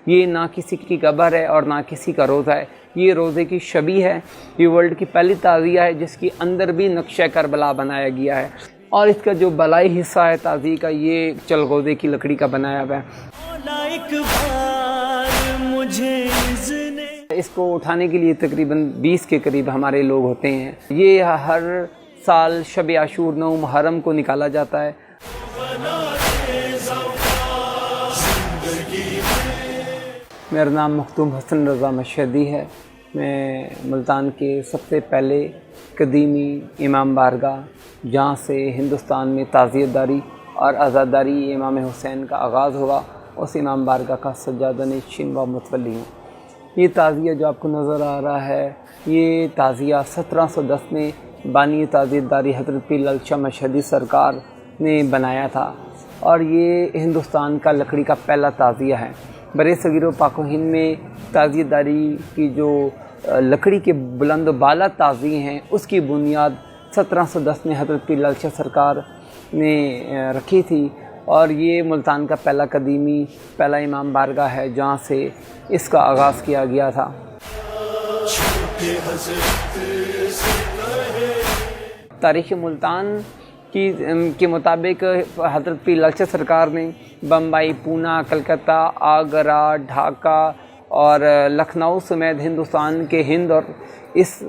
یہ نہ کسی کی قبر ہے اور نہ کسی کا روزہ ہے، یہ روزے کی شبیہ ہے۔ یہ ورلڈ کی پہلی تعزیہ ہے جس کی اندر بھی نقشہ کربلا بنایا گیا ہے، اور اس کا جو بلائی حصہ ہے تعزیہ کا یہ چلغوزے کی لکڑی کا بنایا ہوا ہے۔ اس کو اٹھانے کے لیے تقریباً 20 کے قریب ہمارے لوگ ہوتے ہیں۔ یہ ہر سال شب عاشور 9 محرم کو نکالا جاتا ہے۔ میرا نام مختوم حسن رضا مشہدی ہے۔ میں ملتان کے سب سے پہلے قدیمی امام بارگاہ جہاں سے ہندوستان میں تعزیت داری اور عزاداری امام حسین کا آغاز ہوا، اس امام بارگاہ کا سجادہ نشین و متولی ہوں۔ یہ تعزیہ جو آپ کو نظر آ رہا ہے، یہ تعزیہ 1710 میں بانی تعزیت داری حضرت پیر لال شاہ مشہدی سرکار نے بنایا تھا، اور یہ ہندوستان کا لکڑی کا پہلا تعزیہ ہے۔ برِ صغیر و پاک و ہند میں تعزیت داری کی جو لکڑی کے بلند و بالا تعزیے ہیں اس کی بنیاد 1710 میں حضرت پیر لال شاہ سرکار نے رکھی تھی، اور یہ ملتان کا پہلا امام بارگاہ ہے جہاں سے اس کا آغاز کیا گیا تھا۔ تاریخ ملتان کے مطابق حضرت پیر لال شاہ سرکار نے بمبئی، پونا، کلکتہ، آگرہ، ڈھاکہ اور لکھنؤ سمیت ہندوستان کے ہند اور اس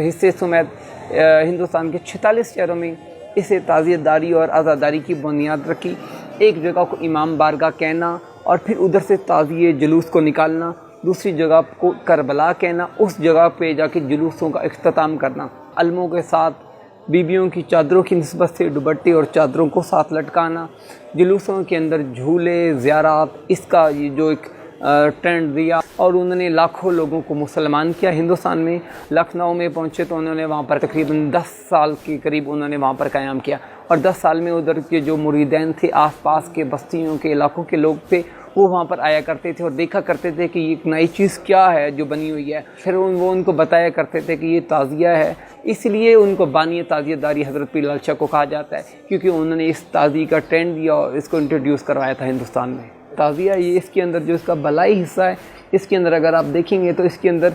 حصے سمیت ہندوستان کے 46 شہروں میں اسے تعزیت داری اور عزاداری کی بنیاد رکھی۔ ایک جگہ کو امام بارگاہ کہنا اور پھر ادھر سے تعزیے جلوس کو نکالنا، دوسری جگہ کو کربلا کہنا، اس جگہ پہ جا کے جلوسوں کا اختتام کرنا، علموں کے ساتھ بیبیوں کی چادروں کی نسبت سے دوپٹے اور چادروں کو ساتھ لٹکانا، جلوسوں کے اندر جھولے، زیارات، اس کا یہ جو ایک ٹرینڈ دیا، اور انہوں نے لاکھوں لوگوں کو مسلمان کیا۔ ہندوستان میں لکھنؤ میں پہنچے تو انہوں نے وہاں پر تقریباً 10 سال کے قریب انہوں نے وہاں پر قیام کیا، اور 10 سال میں ادھر کے جو مریدین تھے، آس پاس کے بستیوں کے علاقوں کے لوگ تھے، وہ وہاں پر آیا کرتے تھے اور دیکھا کرتے تھے کہ یہ ایک نئی چیز کیا ہے جو بنی ہوئی ہے۔ پھر وہ ان کو بتایا کرتے تھے کہ یہ تعزیہ ہے، اس لیے ان کو بانی تعزیت داری حضرت پیر لال شاہ کو کہا جاتا ہے، کیونکہ انہوں نے اس تعزیہ کا ٹرینڈ دیا اور اس کو انٹروڈیوس کروایا تھا ہندوستان میں۔ تعزیہ یہ اس کے اندر جو اس کا بلائی حصہ ہے، اس کے اندر اگر آپ دیکھیں گے تو اس کے اندر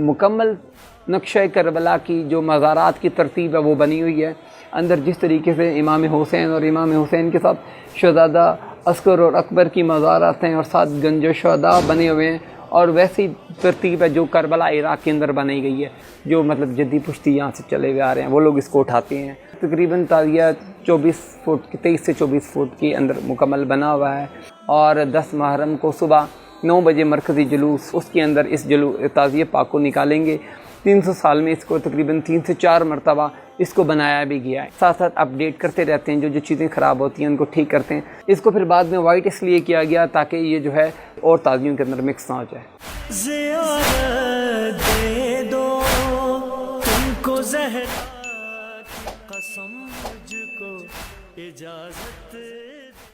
مکمل نقشہ کربلا کی جو مزارات کی ترتیب ہے وہ بنی ہوئی ہے۔ اندر جس طریقے سے امام حسین اور امام حسین کے ساتھ شہزادہ عسکر اور اکبر کی مزارات ہیں اور ساتھ گنج شہداء بنے ہوئے ہیں، اور ویسی ترتیب ہے جو کربلا عراق کے اندر بنائی گئی ہے، جو مطلب جدی پشتی یہاں سے چلے ہوئے آ رہے ہیں وہ لوگ اس کو اٹھاتے ہیں۔ تقریباً تعزیہ 23 سے 24 فٹ کے اندر مکمل بنا ہوا ہے، اور 10 محرم کو صبح 9 بجے مرکزی جلوس، اس کے اندر اس تعزیہ پاک کو نکالیں گے۔ 300 سال میں اس کو تقریباً 3 سے 4 مرتبہ اس کو بنایا بھی گیا ہے۔ ساتھ ساتھ اپڈیٹ کرتے رہتے ہیں، جو چیزیں خراب ہوتی ہیں ان کو ٹھیک کرتے ہیں۔ اس کو پھر بعد میں وائٹ اس لیے کیا گیا تاکہ یہ جو ہے اور تعزیوں کے اندر مکس نہ ہو جائے۔